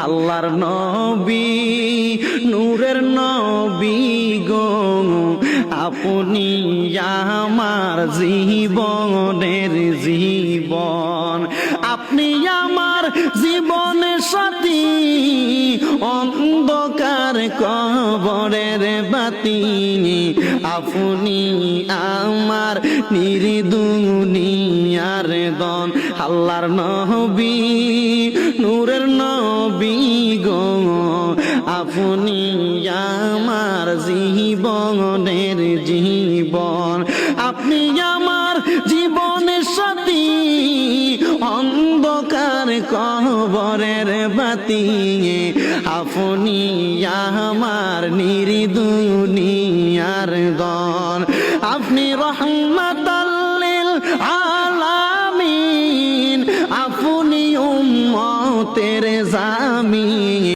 আল্লাহর নবী নূরের নবী গো আপনি আমার জীবনের জীবন আপনি আমার জীবনের সাথী অন্ধকার কবরের বাতি আপনি আমার নির্দুনিয়ার দন আল্লাহর নবী নূরের নবী গো আপনি আমার জীবনের জীবন আপনি আমার জীবনের সাথী অন্ধকার কবরের বাতি আপনি আমার নির্দুনিয়ার দন আপনি রহমাতাল লিল আলামিন আপনি উম্মতের জামিন